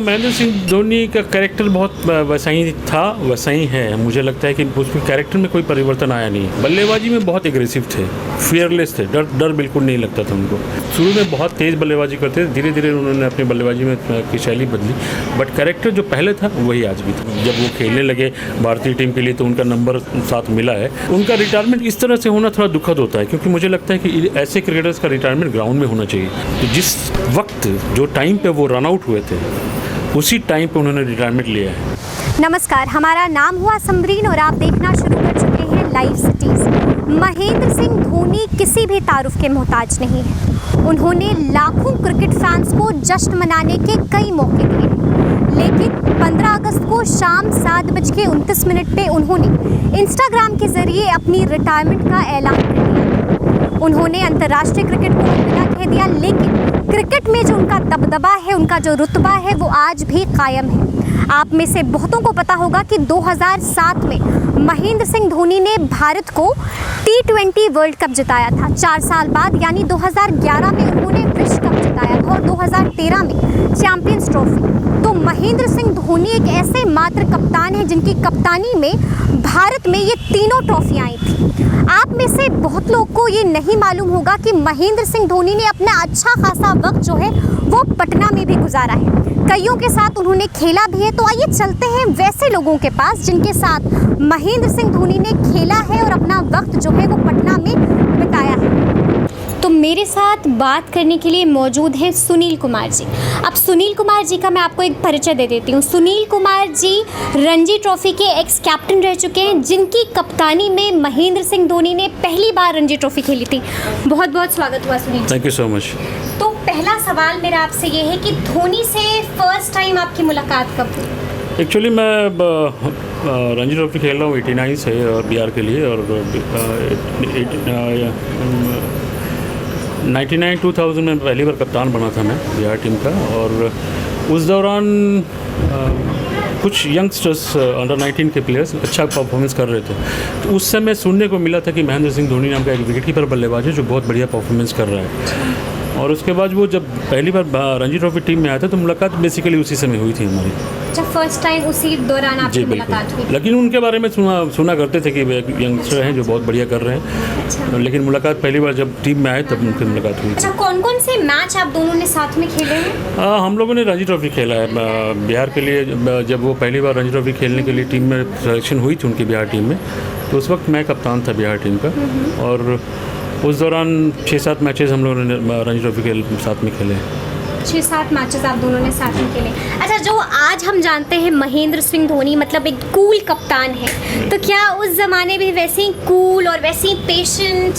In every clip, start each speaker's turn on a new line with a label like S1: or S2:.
S1: महेंद्र सिंह धोनी का कैरेक्टर बहुत वैसा ही था, वैसा ही है। मुझे लगता है कि उसमें कैरेक्टर में कोई परिवर्तन आया नहीं। बल्लेबाजी में बहुत एग्रेसिव थे, फियरलेस थे, डर बिल्कुल नहीं लगता था उनको। शुरू में बहुत तेज़ बल्लेबाजी करते थे, धीरे धीरे उन्होंने अपनी बल्लेबाजी में की शैली बदली, बट कैरेक्टर जो पहले था वही आज भी था। जब वो खेलने लगे भारतीय टीम के लिए तो उनका नंबर 7 मिला है। उनका रिटायरमेंट इस तरह से होना थोड़ा दुखद होता है, क्योंकि मुझे लगता है कि ऐसे क्रिकेटर्स का रिटायरमेंट ग्राउंड में होना चाहिए। तो जिस वक्त जो टाइम पे वो रन आउट हुए थे उसी टाइम पे उन्होंने रिटायरमेंट लिया है।
S2: नमस्कार, हमारा नाम हुआ समरीन और आप देखना शुरू कर चुके हैं लाइव सिटीज़। महेंद्र सिंह धोनी किसी भी तारुफ के मोहताज नहीं है। उन्होंने लाखों क्रिकेट फैंस को जश्न मनाने के कई मौके दिए, लेकिन 15 अगस्त को शाम 7:29 पे उन्होंने इंस्टाग्राम के जरिए अपनी रिटायरमेंट का ऐलान कर दिया। उन्होंने अंतर्राष्ट्रीय क्रिकेट को अलविदा कह दिया, लेकिन क्रिकेट में जो उनका दबदबा है, उनका जो रुतबा है, वो आज भी कायम है। आप में से बहुतों को पता होगा कि 2007 में महेंद्र सिंह धोनी ने भारत को T20 वर्ल्ड कप जिताया था। 4 साल बाद यानी 2011 में उन्होंने विश्व कप जिताया था और 2013 में चैंपियंस ट्रॉफी। तो महेंद्र सिंह धोनी एक ऐसे मात्र कप्तान हैं जिनकी कप्तानी में भारत में ये तीनों ट्रॉफियाँ आई थी। आप में से बहुत लोग को ये नहीं मालूम होगा कि महेंद्र सिंह धोनी ने अपना अच्छा खासा वक्त जो है वो पटना में भी गुजारा है। कईयों के साथ उन्होंने खेला भी है। तो आइए चलते हैं वैसे लोगों के पास जिनके साथ महेंद्र सिंह धोनी ने खेला है और अपना वक्त जो है वो पटना में बिताया है। तो मेरे साथ बात करने के लिए मौजूद हैं सुनील कुमार जी। अब सुनील कुमार जी का मैं आपको एक परिचय दे देती हूँ। सुनील कुमार जी रणजी ट्रॉफी के एक्स कैप्टन रह चुके हैं, जिनकी कप्तानी में महेंद्र सिंह धोनी ने पहली बार रणजी ट्रॉफी खेली थी। बहुत बहुत स्वागत हुआ Sunil.
S1: Thank you so much.
S2: तो पहला सवाल मेरा आपसे ये है कि धोनी से फर्स्ट टाइम आपकी मुलाकात कब हुई?
S1: एक्चुअली मैं रणजी ट्रॉफी खेल रहा हूँ 89 से और बिहार के लिए, और 99-2000 में पहली बार कप्तान बना था मैं बिहार टीम का। और उस दौरान कुछ यंगस्टर्स अंडर 19 के प्लेयर्स अच्छा परफॉर्मेंस कर रहे थे। तो उस समय सुनने को मिला था कि महेंद्र सिंह धोनी नाम का एक विकेटकीपर बल्लेबाज है जो बहुत बढ़िया परफॉर्मेंस कर रहा है। और उसके बाद वो जब पहली बार रणजी ट्रॉफी टीम में आया था तो मुलाकात बेसिकली उसी समय हुई थी हमारी।
S2: अच्छा, फर्स्ट टाइम उसी दौरान आपकी मुलाकात हुई?
S1: लेकिन उनके बारे में सुना करते थे कि वे यंगस्टर हैं जो बहुत बढ़िया कर रहे हैं।
S2: अच्छा।
S1: लेकिन मुलाकात पहली बार जब टीम में आए तब उनकी मुलाकात हुई।
S2: अच्छा, कौन कौन से मैच आप दोनों ने साथ में खेले हैं?
S1: हम लोगों ने रणजी ट्रॉफी खेला है बिहार के लिए। जब वो पहली बार रणजी ट्रॉफी खेलने के लिए टीम में सिलेक्शन हुई थी उनकी बिहार टीम में, तो उस वक्त मैं कप्तान था बिहार टीम का। और उस दौरान 6-7 मैचेस हम लोगों ने रणजी ट्रॉफी के साथ में खेले।
S2: 6-7 मैचेस आप दोनों ने साथ में खेले। अच्छा, जो आज हम जानते हैं महेंद्र सिंह धोनी मतलब एक कूल कप्तान है, तो क्या उस ज़माने में वैसे ही कूल और वैसे ही पेशेंट?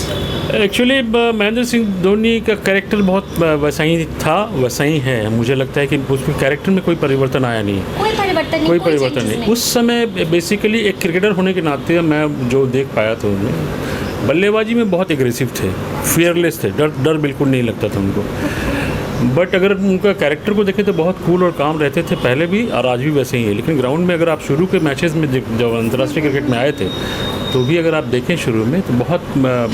S1: एक्चुअली महेंद्र सिंह धोनी का कैरेक्टर बहुत वैसा ही था, वैसा ही है। मुझे लगता है कि उसमें कैरेक्टर में कोई परिवर्तन आया नहीं।
S2: कोई परिवर्तन नहीं।
S1: उस समय बेसिकली एक क्रिकेटर होने के नाते मैं जो देख पाया था उनमें, बल्लेबाजी में बहुत एग्रेसिव थे, फियरलेस थे, डर बिल्कुल नहीं लगता था उनको। बट अगर उनका कैरेक्टर को देखें तो बहुत कूल और काम रहते थे पहले भी और आज भी वैसे ही है। लेकिन ग्राउंड में अगर आप शुरू के मैचेस में जब अंतर्राष्ट्रीय क्रिकेट में आए थे तो भी अगर आप देखें शुरू में तो बहुत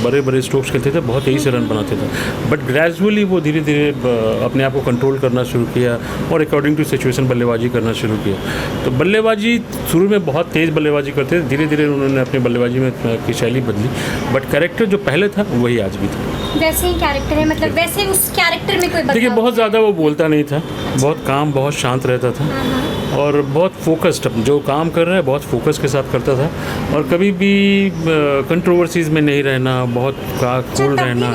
S1: बड़े बड़े स्ट्रोक्स खेलते थे, बहुत तेज़ी से रन बनाते थे। बट ग्रेजुअली वो धीरे धीरे अपने आप को कंट्रोल करना शुरू किया और अकॉर्डिंग टू सिचुएशन बल्लेबाजी करना शुरू किया। तो बल्लेबाजी शुरू में बहुत तेज़ बल्लेबाजी करते थे, धीरे धीरे उन्होंने अपनी बल्लेबाजी में की शैली बदली, बट कैरेक्टर जो पहले था वही आज भी था।
S2: वैसे ही कैरेक्टर है, मतलब वैसे उस कैरेक्टर में कोई बदलाव?
S1: देखिए, बहुत ज़्यादा वो बोलता नहीं था, बहुत काम, बहुत शांत रहता था और बहुत फोकस्ड, जो काम कर रहा है बहुत फोकस के साथ करता था। और कभी भी कंट्रोवर्सीज़ में नहीं रहना, बहुत कूल रहना,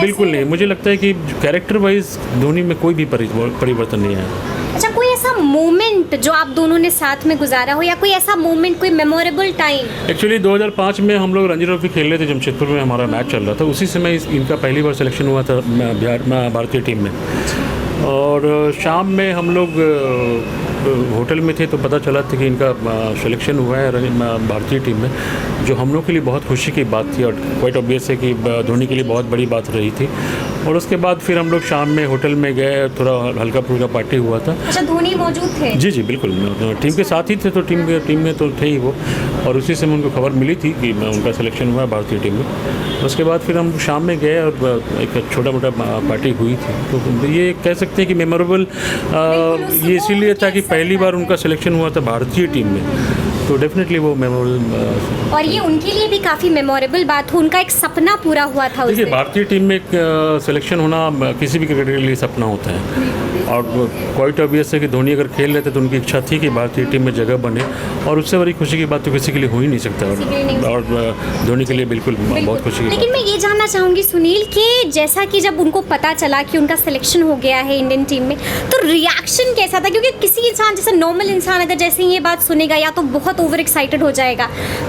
S1: बिल्कुल नहीं। मुझे लगता है कि कैरेक्टर वाइज धोनी में कोई भी परिवर्तन नहीं आया।
S2: अच्छा, कोई ऐसा मोमेंट जो आप दोनों ने साथ में गुजारा हो या कोई ऐसा मोमेंट, कोई मेमोरेबल टाइम?
S1: एक्चुअली 2005 में हम लोग रणजी ट्रॉफी खेल रहे थे, जमशेदपुर में हमारा मैच चल रहा था। उसी समय इनका पहली बार सिलेक्शन हुआ था भारतीय टीम में। और शाम में हम लोग होटल में थे तो पता चला था कि इनका सिलेक्शन हुआ है भारतीय टीम में, जो हम लोग के लिए बहुत खुशी की बात थी और क्वाइट ऑब्वियस है कि धोनी के लिए बहुत बड़ी बात रही थी। और उसके बाद फिर हम लोग शाम में होटल में गए, थोड़ा हल्का फुल्का पार्टी हुआ था।
S2: अच्छा, धोनी मौजूद थे?
S1: जी जी बिल्कुल, टीम के साथ ही थे, तो टीम में तो थे ही वो, और उसी से उनको खबर मिली थी कि उनका सिलेक्शन हुआ है भारतीय टीम में। उसके बाद फिर हम शाम में गए और एक छोटा मोटा पार्टी हुई थी। तो ये कह सकते हैं कि मेमोरेबल ये इसीलिए था कि पहली बार उनका सिलेक्शन हुआ था भारतीय टीम में, तो डेफिनेटली वो मेमोरेबल।
S2: और ये उनके लिए भी काफ़ी मेमोरेबल बात हो, उनका एक सपना पूरा हुआ था।
S1: देखिए, भारतीय टीम में एक सिलेक्शन होना किसी भी क्रिकेटर के लिए सपना होता है, और क्वाइट ऑब्वियस है कि धोनी अगर खेल रहे थे तो उनकी इच्छा थी कि भारतीय टीम में जगह बने, और उससे बड़ी खुशी की बात तो किसी के लिए हो ही नहीं सकता, और धोनी के लिए बिल्कुल बहुत खुशी की।
S2: लेकिन मैं ये जानना चाहूँगी सुनील कि जैसा कि जब उनको पता चला कि उनका सिलेक्शन हो गया है इंडियन टीम में, तो रिएक्शन कैसा था? क्योंकि किसी इंसान, जैसे नॉर्मल इंसान अगर जैसे ये बात सुनेगा या तो बहुत ओवर एक्साइटेड हो जाएगा,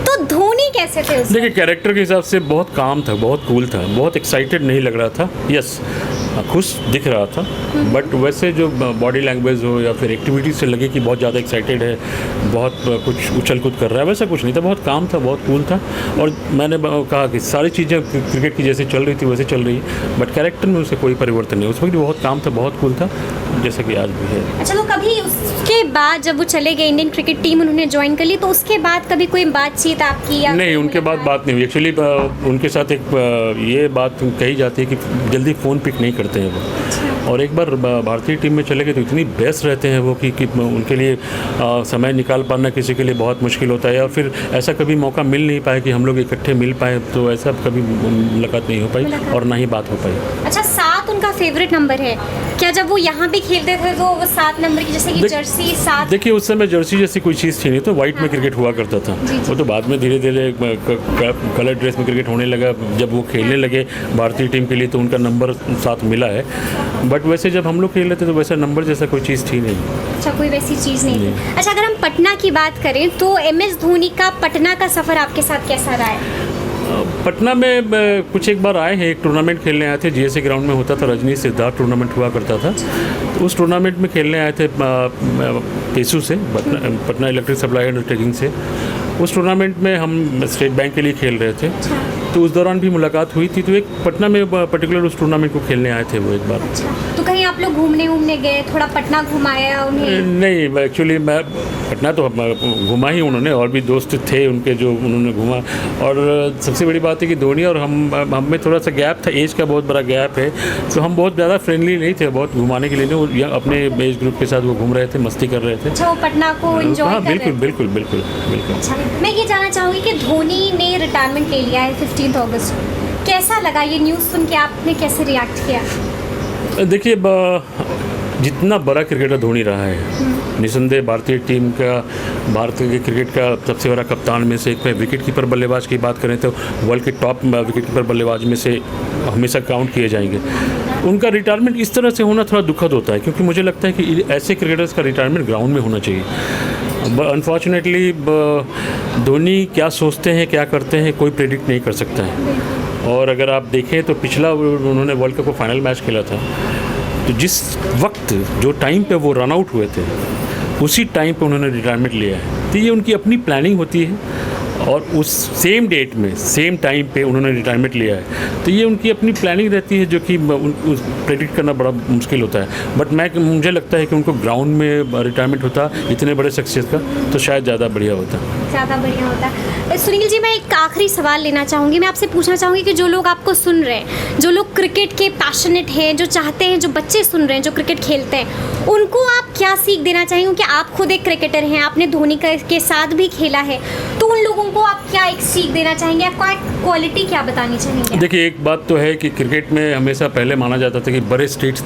S2: तो धोनी कैसे थे उसमें?
S1: देखिए, कैरेक्टर के हिसाब से बहुत काम था, बहुत कूल था, बहुत एक्साइटेड नहीं लग रहा था। यस, खुश दिख रहा था, बट वैसे जो बॉडी लैंग्वेज हो या फिर एक्टिविटी से लगे कि बहुत ज़्यादा एक्साइटेड है, बहुत कुछ उछल कूद कर रहा है, वैसा कुछ नहीं था। बहुत काम था, बहुत कूल था, और मैंने कहा कि सारी चीज़ें क्रिकेट की जैसे चल रही थी वैसे चल रही है, बट कैरेक्टर में उससे कोई परिवर्तन नहीं। उस वक्त भी बहुत काम था, बहुत कूल था, जैसा कि आज भी है।
S2: अच्छा, तो कभी उसके बाद जब वो चले गए इंडियन क्रिकेट टीम, उन्होंने ज्वाइन कर ली, तो उसके बाद कभी कोई बातचीत आपकी? या
S1: नहीं, उनके बाद बात नहीं हुई। एक्चुअली उनके साथ एक ये बात कही जाती है कि जल्दी फ़ोन पिक नहीं करते हैं वो, और एक बार भारतीय टीम में चले गए तो इतनी व्यस्त रहते हैं वो कि उनके लिए समय निकाल पाना किसी के लिए बहुत मुश्किल होता है, या फिर ऐसा कभी मौका मिल नहीं पाया कि हम लोग इकट्ठे मिल पाए, तो ऐसा कभी मुलाकात नहीं हो पाई और ना ही बात हो पाई।
S2: अच्छा, 7 उनका फेवरेट नंबर है क्या? जब वो यहाँ भी खेलते थे तो वो 7 नंबर की, जैसे कि जर्सी 7।
S1: देखिए, उस समय जर्सी जैसी कोई चीज़ थी नहीं, तो वाइट में क्रिकेट हुआ करता था। वो तो बाद में धीरे धीरे कलर ड्रेस में क्रिकेट होने लगा। जब वो खेलने लगे भारतीय टीम के लिए तो उनका नंबर 7 मिला है, बट वैसे जब हम लोग खेल रहे थे तो वैसा नंबर जैसा कोई चीज़ थी नहीं।
S2: अच्छा, कोई वैसी चीज़ नहीं थी। अच्छा, अगर हम पटना की बात करें तो MS धोनी का पटना का सफ़र आपके साथ कैसा रहा है?
S1: पटना में कुछ एक बार आए हैं, एक टूर्नामेंट खेलने आए थे, GSA ग्राउंड में होता था, रजनी सिद्धार्थ टूर्नामेंट हुआ करता था, तो उस टूर्नामेंट में खेलने आए थे पेसू से, Patna electric supply and trading से। उस टूर्नामेंट में हम स्टेट बैंक के लिए खेल रहे थे, तो उस दौरान भी मुलाकात हुई थी। तो एक पटना में पर्टिकुलर उस टूर्नामेंट को खेलने आए थे वो एक बार।
S2: तो कहीं आप लोग घूमने गए, थोड़ा पटना घुमाया उन्हें? नहीं,
S1: एक्चुअली मैं पटना तो घुमा ही उन्होंने, और भी दोस्त थे उनके जो उन्होंने घुमा। और सबसे बड़ी बात है कि धोनी और हम में थोड़ा सा गैप था, एज का बहुत बड़ा गैप है, तो हम बहुत ज़्यादा फ्रेंडली नहीं थे बहुत घुमाने के लिए। नहीं, अपने एज ग्रुप के साथ वो घूम रहे थे, मस्ती कर रहे थे।
S2: अच्छा, वो पटना को एंजॉय कर रहे थे?
S1: बिल्कुल बिल्कुल बिल्कुल बिल्कुल।
S2: अच्छा, मैं ये जानना चाहूँगी कि धोनी ने रिटायरमेंट ले लिया है 15 अगस्त, कैसा लगा ये न्यूज़ सुन के? आपने कैसे रिएक्ट किया?
S1: देखिए, जितना बड़ा क्रिकेटर धोनी रहा है, निसंदेह भारतीय टीम का, भारतीय के क्रिकेट का सबसे बड़ा कप्तान में से एक है। विकेट कीपर बल्लेबाज की बात करें तो वर्ल्ड के टॉप विकेट कीपर बल्लेबाज में से हमेशा काउंट किए जाएंगे। उनका रिटायरमेंट इस तरह से होना थोड़ा दुखद होता है, क्योंकि मुझे लगता है कि ऐसे क्रिकेटर्स का रिटायरमेंट ग्राउंड में होना चाहिए। अनफॉर्चुनेटली धोनी क्या सोचते हैं, क्या करते हैं, कोई प्रेडिक्ट नहीं कर सकता है। और अगर आप देखें तो पिछला उन्होंने वर्ल्ड कप का फाइनल मैच खेला था, तो जिस वक्त जो टाइम पे वो रन आउट हुए थे उसी टाइम पे उन्होंने रिटायरमेंट लिया है। तो ये उनकी अपनी प्लानिंग होती है, और उस सेम डेट में सेम टाइम पे उन्होंने रिटायरमेंट लिया है, तो ये उनकी अपनी प्लानिंग रहती है, जो कि प्रेडिक्ट करना बड़ा मुश्किल होता है। बट मुझे लगता है कि उनको ग्राउंड में रिटायरमेंट होता इतने बड़े सक्सेस का, तो शायद ज़्यादा बढ़िया होता।
S2: सुनील जी, मैं एक आखिरी सवाल लेना चाहूँगी। मैं आपसे पूछना चाहूँगी कि जो लोग आपको सुन रहे हैं, जो लोग क्रिकेट के पैशनेट हैं, जो चाहते हैं, जो बच्चे सुन रहे हैं जो क्रिकेट खेलते हैं, उनको आप क्या सीख देना चाहेंगे? कि आप खुद एक क्रिकेटर हैं, आपने धोनी के साथ भी खेला है, तो उन लोगों को आप क्या एक सीख देना चाहेंगे? आपका क्वालिटी क्या बतानी चाहेंगे?
S1: देखिए, एक बात तो है कि क्रिकेट में हमेशा पहले माना जाता था कि बड़े स्टेट्स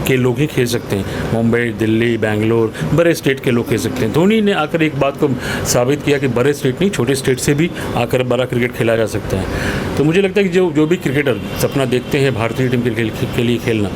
S1: के लोग ही खेल सकते हैं, मुंबई, दिल्ली, बेंगलोर, बड़े स्टेट के लोग खेल सकते हैं। धोनी ने आकर एक बात को साबित किया कि बड़े स्टेट नहीं, छोटे स्टेट से भी आकर बड़ा क्रिकेट खेला जा सकता है। तो मुझे लगता है कि जो भी क्रिकेटर सपना देखते हैं भारतीय टीम के लिए खेलना,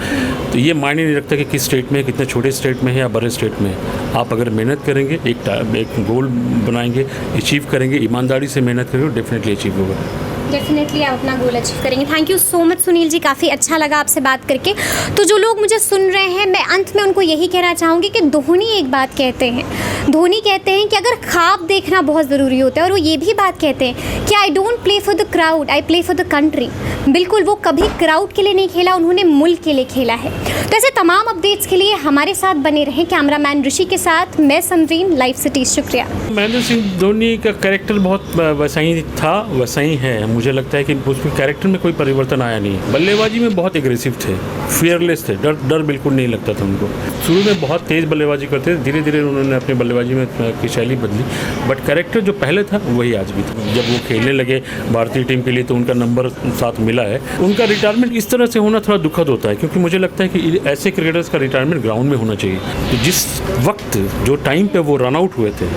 S1: तो ये मायने नहीं रखता कि किस स्टेट में, कितने छोटे स्टेट में है या बड़े स्टेट में है। आप अगर मेहनत करेंगे, एक गोल बनाएंगे, अचीव करेंगे, ईमानदारी से मेहनत करेंगे, डेफिनेटली अचीव होगा।
S2: डेफिनेटली आप अपना गोल अचीव करेंगे। Thank you so much Sunil ji, काफ़ी अच्छा लगा आपसे बात करके। तो जो लोग मुझे सुन रहे हैं, मैं अंत में उनको यही कहना चाहूँगी कि धोनी एक बात कहते हैं, धोनी कहते हैं कि अगर ख्वाब देखना बहुत ज़रूरी होता है, और वो ये भी बात कहते हैं कि I don't play for the crowd, I play for the country. बिल्कुल, वो कभी क्राउड के लिए नहीं खेला, उन्होंने मुल्क के लिए खेला है। तो ऐसे तमाम अपडेट्स के लिए हमारे साथ बने रहें। कैमरामैन ऋषि के साथ मैं समरीन, लाइव सिटीज़। शुक्रिया।
S1: महेंद्र सिंह धोनी का कैरेक्टर बहुत वैसा ही था, वैसा ही है। मुझे लगता है कि उसमें कैरेक्टर में कोई परिवर्तन आया नहीं। बल्लेबाजी में बहुत एग्रेसिव थे, फियरलेस थे, डर बिल्कुल नहीं लगता था उनको। शुरू में बहुत तेज़ बल्लेबाजी करते थे, धीरे धीरे उन्होंने अपनी बल्लेबाजी में की शैली बदली, बट कैरेक्टर जो पहले था वही आज भी था। जब वो खेलने लगे भारतीय टीम के लिए तो उनका नंबर 7 मिला है। उनका रिटायरमेंट इस तरह से होना थोड़ा दुखद होता है, क्योंकि मुझे लगता है कि ऐसे क्रिकेटर्स का रिटायरमेंट ग्राउंड में होना चाहिए। तो जिस वक्त जो टाइम पे वो रन आउट हुए थे,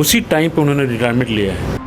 S1: उसी टाइम पे उन्होंने रिटायरमेंट लिया है।